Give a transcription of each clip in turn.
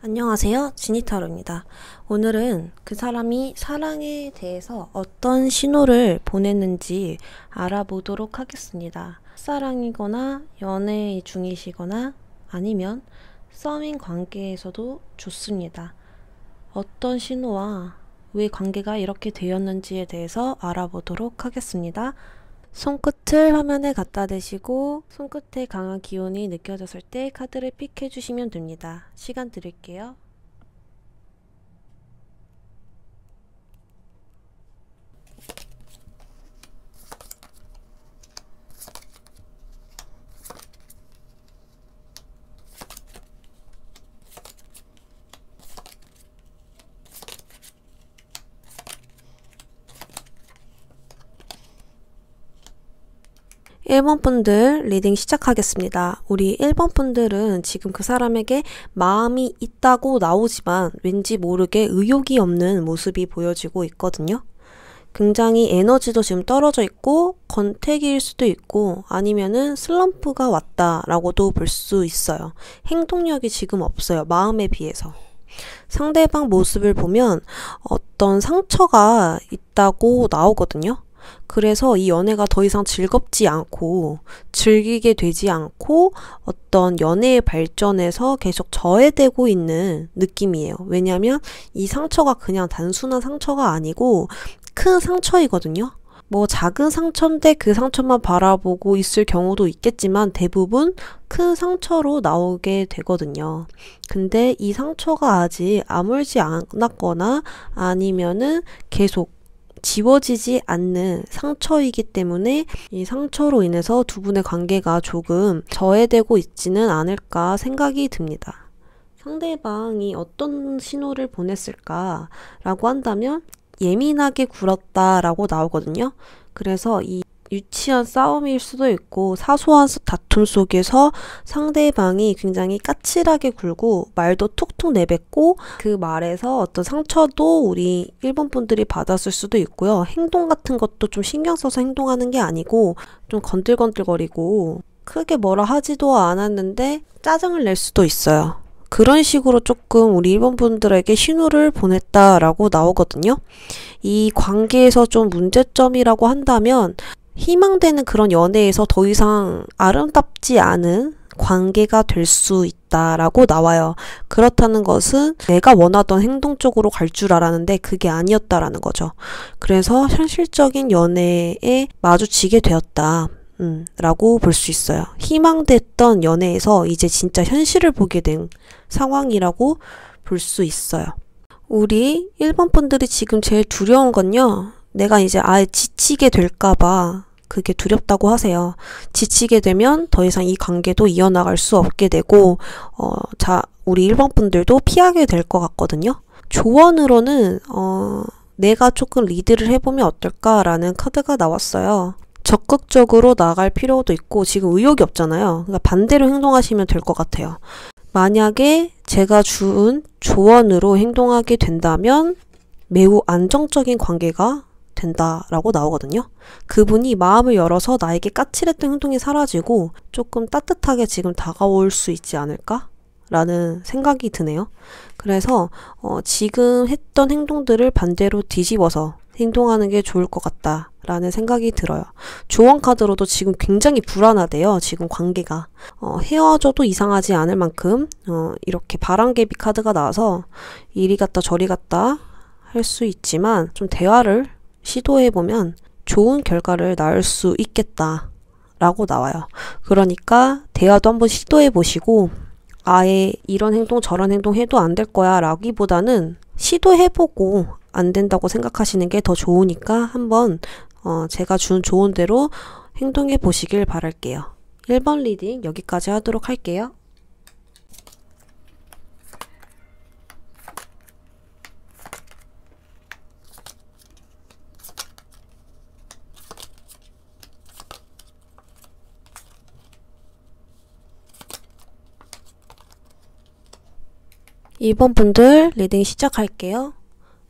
안녕하세요. 지니타로입니다. 오늘은 그 사람이 사랑에 대해서 어떤 신호를 보냈는지 알아보도록 하겠습니다. 짝사랑이거나 연애 중이시거나 아니면 썸인 관계에서도 좋습니다. 어떤 신호와 왜 관계가 이렇게 되었는지에 대해서 알아보도록 하겠습니다. 손끝을 화면에 갖다 대시고 손끝에 강한 기운이 느껴졌을 때 카드를 픽해 주시면 됩니다. 시간 드릴게요. 1번 분들 리딩 시작하겠습니다. 우리 1번 분들은 지금 그 사람에게 마음이 있다고 나오지만 왠지 모르게 의욕이 없는 모습이 보여지고 있거든요. 굉장히 에너지도 지금 떨어져 있고 권태기일 수도 있고 아니면은 슬럼프가 왔다라고도 볼 수 있어요. 행동력이 지금 없어요. 마음에 비해서. 상대방 모습을 보면 어떤 상처가 있다고 나오거든요. 그래서 이 연애가 더 이상 즐겁지 않고 즐기게 되지 않고 어떤 연애의 발전에서 계속 저해되고 있는 느낌이에요. 왜냐면 이 상처가 그냥 단순한 상처가 아니고 큰 상처이거든요. 뭐 작은 상처인데 그 상처만 바라보고 있을 경우도 있겠지만 대부분 큰 상처로 나오게 되거든요. 근데 이 상처가 아직 아물지 않았거나 아니면은 계속 지워지지 않는 상처이기 때문에 이 상처로 인해서 두 분의 관계가 조금 저해되고 있지는 않을까 생각이 듭니다. 상대방이 어떤 신호를 보냈을까라고 한다면 예민하게 굴었다라고 나오거든요. 그래서 이 유치한 싸움일 수도 있고 사소한 다툼 속에서 상대방이 굉장히 까칠하게 굴고 말도 툭툭 내뱉고 그 말에서 어떤 상처도 우리 1번 분들이 받았을 수도 있고요. 행동 같은 것도 좀 신경 써서 행동하는 게 아니고 좀 건들건들거리고 크게 뭐라 하지도 않았는데 짜증을 낼 수도 있어요. 그런 식으로 조금 우리 1번 분들에게 신호를 보냈다라고 나오거든요. 이 관계에서 좀 문제점이라고 한다면 희망되는 그런 연애에서 더 이상 아름답지 않은 관계가 될 수 있다라고 나와요. 그렇다는 것은 내가 원하던 행동 쪽으로 갈 줄 알았는데 그게 아니었다라는 거죠. 그래서 현실적인 연애에 마주치게 되었다. 라고 볼 수 있어요. 희망됐던 연애에서 이제 진짜 현실을 보게 된 상황이라고 볼 수 있어요. 우리 1번 분들이 지금 제일 두려운 건요. 내가 이제 아예 지치게 될까봐 그게 두렵다고 하세요. 지치게 되면 더 이상 이 관계도 이어나갈 수 없게 되고 우리 1번 분들도 피하게 될 것 같거든요. 조언으로는 내가 조금 리드를 해보면 어떨까라는 카드가 나왔어요. 적극적으로 나갈 필요도 있고 지금 의욕이 없잖아요. 그러니까 반대로 행동하시면 될 것 같아요. 만약에 제가 준 조언으로 행동하게 된다면 매우 안정적인 관계가 된다라고 나오거든요. 그분이 마음을 열어서 나에게 까칠했던 행동이 사라지고 조금 따뜻하게 지금 다가올 수 있지 않을까? 라는 생각이 드네요. 그래서 지금 했던 행동들을 반대로 뒤집어서 행동하는 게 좋을 것 같다 라는 생각이 들어요. 조언 카드로도 지금 굉장히 불안하대요. 지금 관계가 헤어져도 이상하지 않을 만큼 이렇게 바람개비 카드가 나와서 이리 갔다 저리 갔다 할 수 있지만 좀 대화를 시도해보면 좋은 결과를 낳을 수 있겠다 라고 나와요. 그러니까 대화도 한번 시도해보시고 아예 이런 행동 저런 행동 해도 안 될 거야 라기보다는 시도해보고 안 된다고 생각하시는 게 더 좋으니까 한번 제가 준 조언대로 행동해 보시길 바랄게요. 1번 리딩 여기까지 하도록 할게요. 2번 분들 리딩 시작할게요.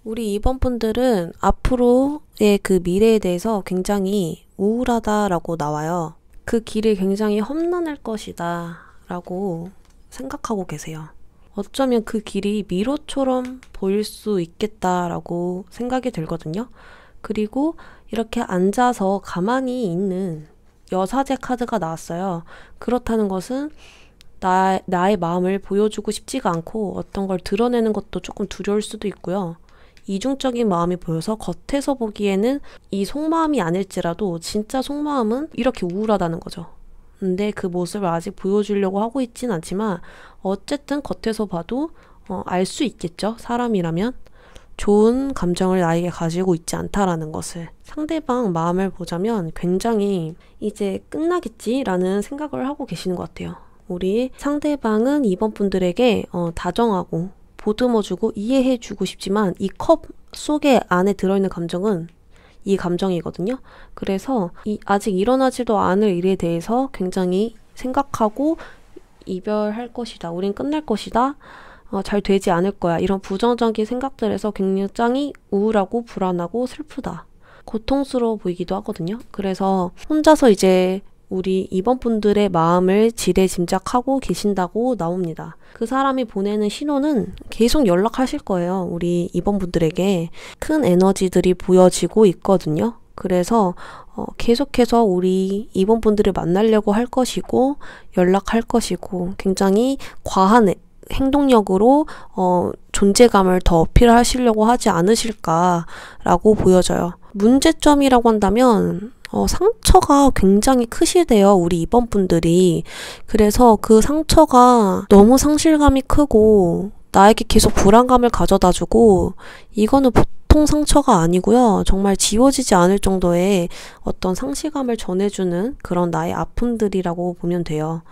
우리 2번 분들은 앞으로의 그 미래에 대해서 굉장히 우울하다라고 나와요. 그 길이 굉장히 험난할 것이다 라고 생각하고 계세요. 어쩌면 그 길이 미로처럼 보일 수 있겠다라고 생각이 들거든요. 그리고 이렇게 앉아서 가만히 있는 여사제 카드가 나왔어요. 그렇다는 것은 나의 마음을 보여주고 싶지가 않고 어떤 걸 드러내는 것도 조금 두려울 수도 있고요. 이중적인 마음이 보여서 겉에서 보기에는 이 속마음이 아닐지라도 진짜 속마음은 이렇게 우울하다는 거죠. 근데 그 모습을 아직 보여주려고 하고 있진 않지만 어쨌든 겉에서 봐도 알 수 있겠죠. 사람이라면. 좋은 감정을 나에게 가지고 있지 않다라는 것을. 상대방 마음을 보자면 굉장히 이제 끝나겠지라는 생각을 하고 계시는 것 같아요. 우리 상대방은 이번 분들에게 다정하고 보듬어주고 이해해주고 싶지만 이 컵 속에 안에 들어있는 감정은 이 감정이거든요. 그래서 아직 일어나지도 않을 일에 대해서 굉장히 생각하고 이별할 것이다. 우린 끝날 것이다. 잘 되지 않을 거야. 이런 부정적인 생각들에서 굉장히 우울하고 불안하고 슬프다. 고통스러워 보이기도 하거든요. 그래서 혼자서 이제 우리 2번 분들의 마음을 지레짐작하고 계신다고 나옵니다. 그 사람이 보내는 신호는 계속 연락하실 거예요. 우리 2번 분들에게 큰 에너지들이 보여지고 있거든요. 그래서 계속해서 우리 2번 분들을 만나려고 할 것이고 연락할 것이고 굉장히 과한 행동력으로 존재감을 더 어필하시려고 하지 않으실까라고 보여져요. 문제점이라고 한다면 상처가 굉장히 크시대요. 우리 2번 분들이. 그래서 그 상처가 너무 상실감이 크고 나에게 계속 불안감을 가져다주고 이거는 보통 상처가 아니고요. 정말 지워지지 않을 정도의 어떤 상실감을 전해주는 그런 나의 아픔들이라고 보면 돼요.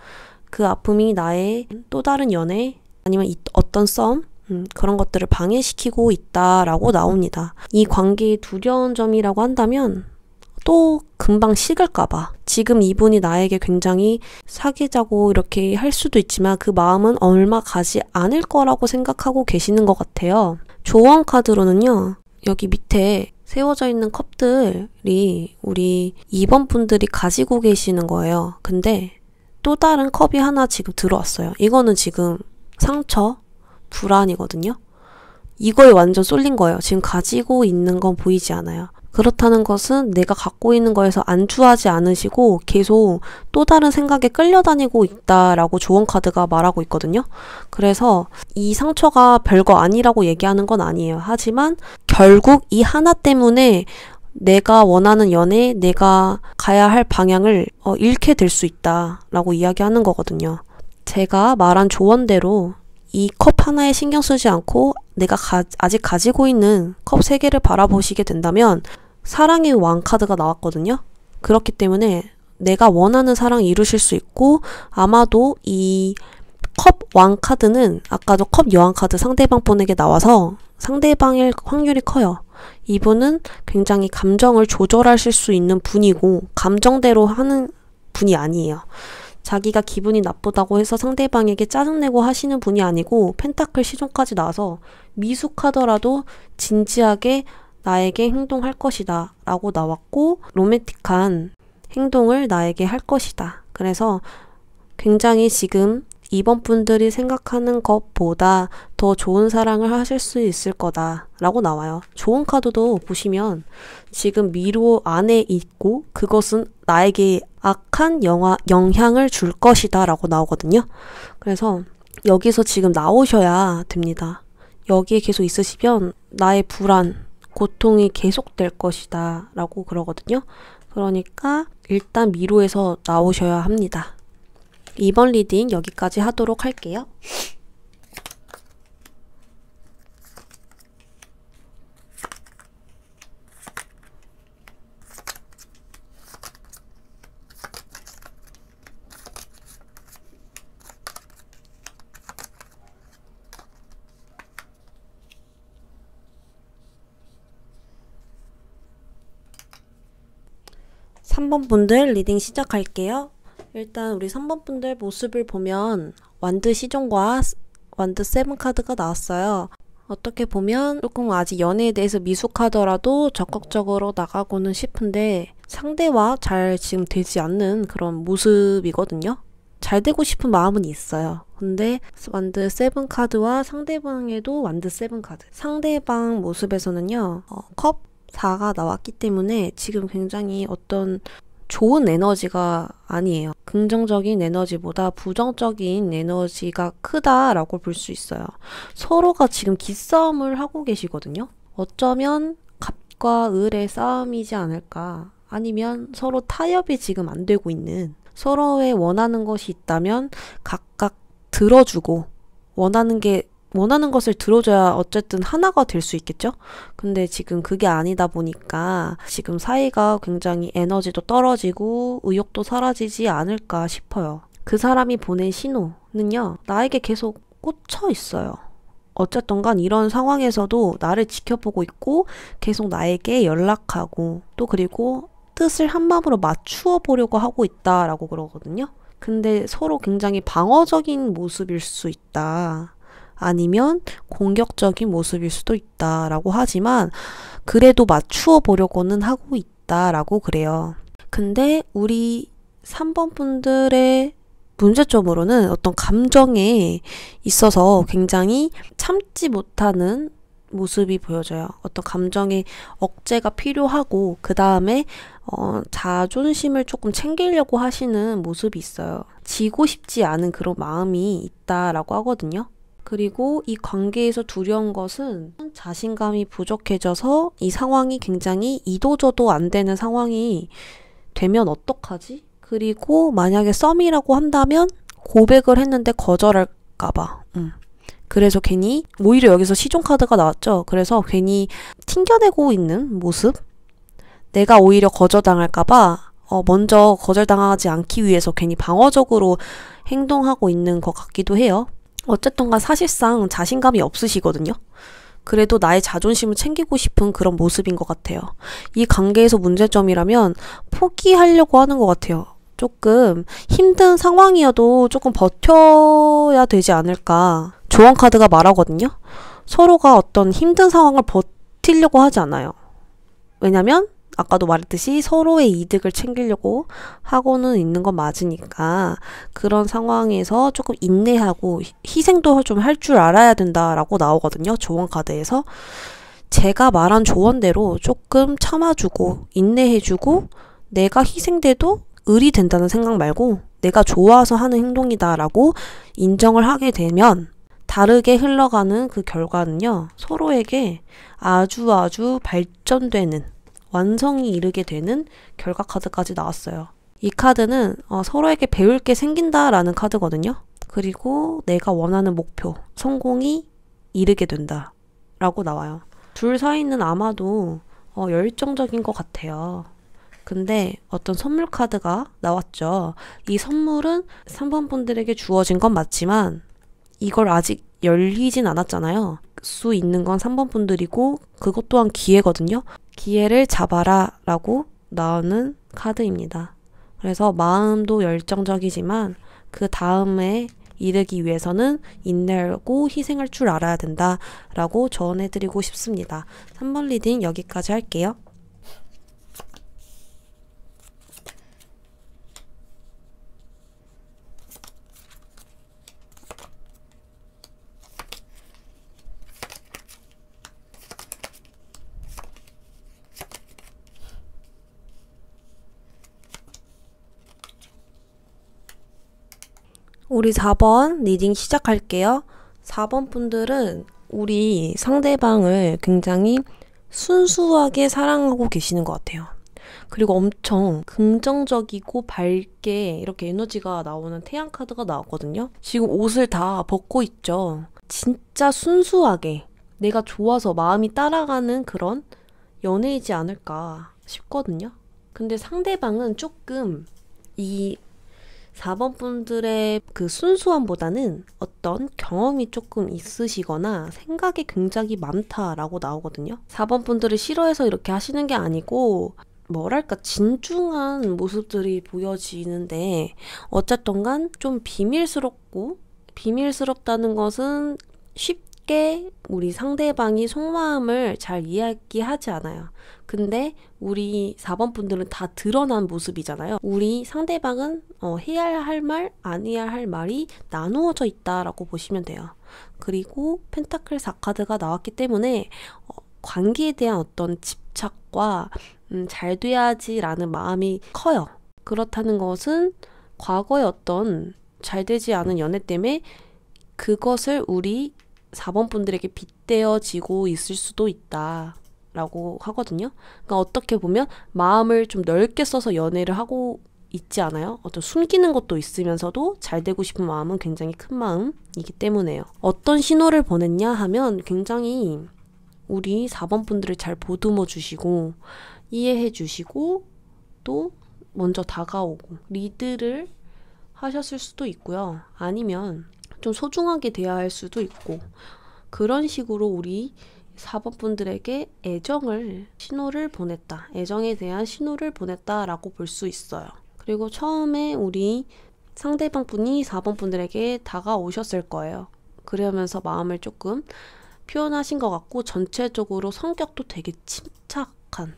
그 아픔이 나의 또 다른 연애 아니면 어떤 썸 그런 것들을 방해시키고 있다라고 나옵니다. 이 관계의 두려운 점이라고 한다면 또 금방 식을까봐 지금 이분이 나에게 굉장히 사귀자고 이렇게 할 수도 있지만 그 마음은 얼마 가지 않을 거라고 생각하고 계시는 것 같아요. 조언 카드로는요. 여기 밑에 세워져 있는 컵들이 우리 2번 분들이 가지고 계시는 거예요. 근데 또 다른 컵이 하나 지금 들어왔어요. 이거는 지금 상처, 불안이거든요. 이거에 완전 쏠린 거예요. 지금 가지고 있는 건 보이지 않아요. 그렇다는 것은 내가 갖고 있는 거에서 안주하지 않으시고 계속 또 다른 생각에 끌려다니고 있다라고 조언 카드가 말하고 있거든요. 그래서 이 상처가 별거 아니라고 얘기하는 건 아니에요. 하지만 결국 이 하나 때문에 내가 원하는 연애, 내가 가야 할 방향을 잃게 될 수 있다라고 이야기하는 거거든요. 제가 말한 조언대로 이 컵 하나에 신경 쓰지 않고 내가 아직 가지고 있는 컵 3개를 바라보시게 된다면 사랑의 왕 카드가 나왔거든요. 그렇기 때문에 내가 원하는 사랑 이루실 수 있고 아마도 이 컵 왕 카드는 아까도 컵 여왕 카드 상대방 분에게 나와서 상대방일 확률이 커요. 이분은 굉장히 감정을 조절하실 수 있는 분이고 감정대로 하는 분이 아니에요. 자기가 기분이 나쁘다고 해서 상대방에게 짜증내고 하시는 분이 아니고 펜타클 시종까지 나와서 미숙하더라도 진지하게 나에게 행동할 것이다 라고 나왔고 로맨틱한 행동을 나에게 할 것이다. 그래서 굉장히 지금 2번 분들이 생각하는 것보다 더 좋은 사랑을 하실 수 있을 거다 라고 나와요. 좋은 카드도 보시면 지금 미로 안에 있고 그것은 나에게 악한 영향을 줄 것이다 라고 나오거든요. 그래서 여기서 지금 나오셔야 됩니다. 여기에 계속 있으시면 나의 불안, 고통이 계속될 것이다 라고 그러거든요. 그러니까 일단 미로에서 나오셔야 합니다. 이번 리딩 여기까지 하도록 할게요. 삼 번 분들 리딩 시작할게요. 일단 우리 3번 분들 모습을 보면 완드 시종과 완드 세븐 카드가 나왔어요. 어떻게 보면 조금 아직 연애에 대해서 미숙하더라도 적극적으로 나가고는 싶은데 상대와 잘 지금 되지 않는 그런 모습이거든요. 잘 되고 싶은 마음은 있어요. 근데 완드 7 카드와 상대방에도 완드 7 카드. 상대방 모습에서는요. 컵 4가 나왔기 때문에 지금 굉장히 어떤 좋은 에너지가 아니에요. 긍정적인 에너지보다 부정적인 에너지가 크다라고 볼 수 있어요. 서로가 지금 기싸움을 하고 계시거든요. 어쩌면 갑과 을의 싸움이지 않을까. 아니면 서로 타협이 지금 안 되고 있는, 서로의 원하는 것이 있다면 각각 들어주고, 원하는 것을 들어줘야 어쨌든 하나가 될 수 있겠죠? 근데 지금 그게 아니다 보니까 지금 사이가 굉장히 에너지도 떨어지고 의욕도 사라지지 않을까 싶어요. 그 사람이 보낸 신호는요, 나에게 계속 꽂혀 있어요. 어쨌든 간 이런 상황에서도 나를 지켜보고 있고 계속 나에게 연락하고, 또 그리고 뜻을 한마음으로 맞추어 보려고 하고 있다라고 그러거든요. 근데 서로 굉장히 방어적인 모습일 수 있다. 아니면 공격적인 모습일 수도 있다라고 하지만 그래도 맞추어 보려고는 하고 있다라고 그래요. 근데 우리 3번 분들의 문제점으로는 어떤 감정에 있어서 굉장히 참지 못하는 모습이 보여져요. 어떤 감정의 억제가 필요하고 그 다음에 자존심을 조금 챙기려고 하시는 모습이 있어요. 지고 싶지 않은 그런 마음이 있다라고 하거든요. 그리고 이 관계에서 두려운 것은 자신감이 부족해져서 이 상황이 굉장히 이도저도 안 되는 상황이 되면 어떡하지? 그리고 만약에 썸이라고 한다면 고백을 했는데 거절할까봐. 그래서 괜히 오히려 여기서 시종 카드가 나왔죠. 그래서 괜히 튕겨내고 있는 모습? 내가 오히려 거절당할까봐 먼저 거절당하지 않기 위해서 괜히 방어적으로 행동하고 있는 것 같기도 해요. 어쨌든 간 사실상 자신감이 없으시거든요. 그래도 나의 자존심을 챙기고 싶은 그런 모습인 것 같아요. 이 관계에서 문제점이라면 포기하려고 하는 것 같아요. 조금 힘든 상황이어도 조금 버텨야 되지 않을까. 조언 카드가 말하거든요. 서로가 어떤 힘든 상황을 버티려고 하지 않아요. 왜냐면 아까도 말했듯이 서로의 이득을 챙기려고 하고는 있는 건 맞으니까 그런 상황에서 조금 인내하고 희생도 좀 할 줄 알아야 된다라고 나오거든요. 조언 카드에서. 제가 말한 조언대로 조금 참아주고 인내해주고 내가 희생돼도 을이 된다는 생각 말고 내가 좋아서 하는 행동이다라고 인정을 하게 되면 다르게 흘러가는 그 결과는요. 서로에게 아주 발전되는, 완성이 이르게 되는 결과 카드까지 나왔어요. 이 카드는 서로에게 배울 게 생긴다라는 카드거든요. 그리고 내가 원하는 목표, 성공이 이르게 된다 라고 나와요. 둘 사이는 아마도 열정적인 것 같아요. 근데 어떤 선물 카드가 나왔죠. 이 선물은 3번 분들에게 주어진 건 맞지만 이걸 아직 열리진 않았잖아요. 수 있는 건 3번 분들이고 그것 또한 기회거든요. 기회를 잡아라 라고 나오는 카드입니다. 그래서 마음도 열정적이지만 그 다음에 이르기 위해서는 인내하고 희생할 줄 알아야 된다 라고 조언해드리고 싶습니다. 3번 리딩 여기까지 할게요. 우리 4번 리딩 시작할게요. 4번 분들은 우리 상대방을 굉장히 순수하게 사랑하고 계시는 것 같아요. 그리고 엄청 긍정적이고 밝게 이렇게 에너지가 나오는 태양 카드가 나왔거든요. 지금 옷을 다 벗고 있죠. 진짜 순수하게 내가 좋아서 마음이 따라가는 그런 연애이지 않을까 싶거든요. 근데 상대방은 조금 이 4번 분들의 그 순수함보다는 어떤 경험이 조금 있으시거나 생각이 굉장히 많다라고 나오거든요. 4번 분들을 싫어해서 이렇게 하시는 게 아니고 뭐랄까 진중한 모습들이 보여지는데 어쨌든 간 좀 비밀스럽고, 비밀스럽다는 것은 쉽게 우리 상대방이 속마음을 잘 이야기하지 않아요. 근데 우리 4번 분들은 다 드러난 모습이잖아요. 우리 상대방은 해야 할 말, 안 해야 할 말이 나누어져 있다라고 보시면 돼요. 그리고 펜타클 4카드가 나왔기 때문에 관계에 대한 어떤 집착과 잘 돼야지라는 마음이 커요. 그렇다는 것은 과거의 어떤 잘 되지 않은 연애 때문에 그것을 우리 4번 분들에게 빗대어지고 있을 수도 있다 라고 하거든요. 그러니까 어떻게 보면 마음을 좀 넓게 써서 연애를 하고 있지 않아요? 어떤 숨기는 것도 있으면서도 잘 되고 싶은 마음은 굉장히 큰 마음이기 때문에요. 어떤 신호를 보냈냐 하면 굉장히 우리 4번 분들을 잘 보듬어 주시고 이해해 주시고 또 먼저 다가오고 리드를 하셨을 수도 있고요. 아니면 좀 소중하게 대해야 할 수도 있고 그런 식으로 우리 4번 분들에게 신호를 보냈다. 애정에 대한 신호를 보냈다라고 볼 수 있어요. 그리고 처음에 우리 상대방 분이 4번 분들에게 다가오셨을 거예요. 그러면서 마음을 조금 표현하신 것 같고 전체적으로 성격도 되게 침착한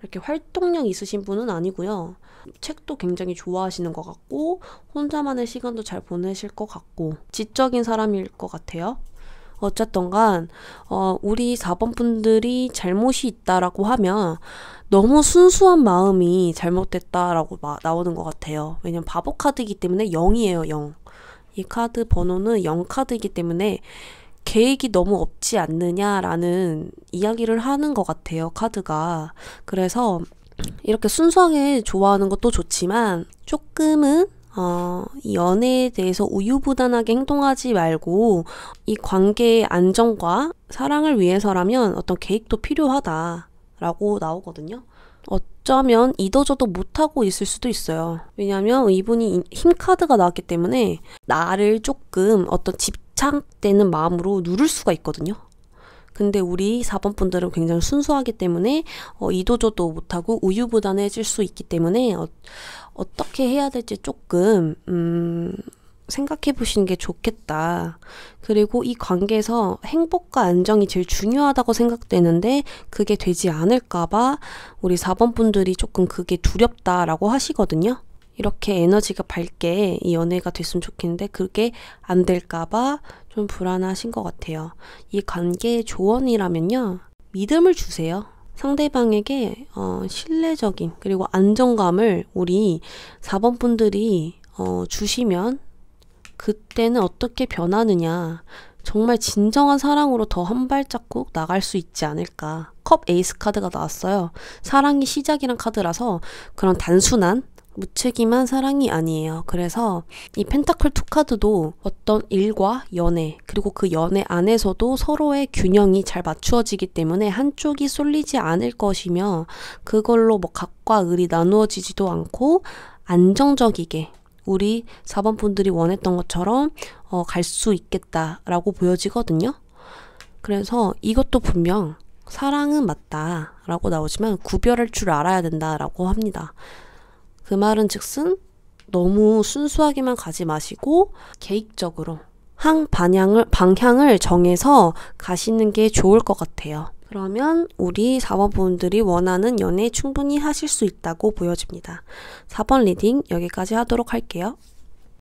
이렇게 활동력 있으신 분은 아니고요. 책도 굉장히 좋아하시는 것 같고 혼자만의 시간도 잘 보내실 것 같고 지적인 사람일 것 같아요. 어쨌든 간 우리 4번 분들이 잘못이 있다라고 하면 너무 순수한 마음이 잘못됐다라고 나오는 것 같아요. 왜냐면 바보 카드이기 때문에 0이에요. 0. 이 카드 번호는 0 카드이기 때문에 계획이 너무 없지 않느냐라는 이야기를 하는 것 같아요. 카드가. 그래서 이렇게 순수하게 좋아하는 것도 좋지만 조금은 이 연애에 대해서 우유부단하게 행동하지 말고 이 관계의 안정과 사랑을 위해서라면 어떤 계획도 필요하다라고 나오거든요. 어쩌면 이도저도 못하고 있을 수도 있어요. 왜냐하면 이분이 힘 카드가 나왔기 때문에 나를 조금 어떤 집착되는 마음으로 누를 수가 있거든요. 근데 우리 4번 분들은 굉장히 순수하기 때문에 이도저도 못하고 우유부단해질 수 있기 때문에 어떻게 해야 될지 조금 생각해 보시는 게 좋겠다. 그리고 이 관계에서 행복과 안정이 제일 중요하다고 생각되는데 그게 되지 않을까봐 우리 4번 분들이 조금 그게 두렵다라고 하시거든요. 이렇게 에너지가 밝게 이 연애가 됐으면 좋겠는데 그게 안 될까봐 좀 불안하신 것 같아요. 이 관계의 조언이라면요. 믿음을 주세요. 상대방에게 신뢰적인 그리고 안정감을 우리 4번 분들이 주시면 그때는 어떻게 변하느냐 정말 진정한 사랑으로 더 한 발자국 나갈 수 있지 않을까. 컵 에이스 카드가 나왔어요. 사랑이 시작이란 카드라서 그런 단순한 무책임한 사랑이 아니에요. 그래서 이 펜타클 2 카드도 어떤 일과 연애 그리고 그 연애 안에서도 서로의 균형이 잘 맞추어지기 때문에 한쪽이 쏠리지 않을 것이며 그걸로 뭐 각과 을이 나누어지지도 않고 안정적이게 우리 4번 분들이 원했던 것처럼 갈 수 있겠다라고 보여지거든요. 그래서 이것도 분명 사랑은 맞다라고 나오지만 구별할 줄 알아야 된다라고 합니다. 그 말은 즉슨 너무 순수하게만 가지 마시고 계획적으로 방향을 정해서 가시는 게 좋을 것 같아요. 그러면 우리 4번 분들이 원하는 연애 충분히 하실 수 있다고 보여집니다. 4번 리딩 여기까지 하도록 할게요.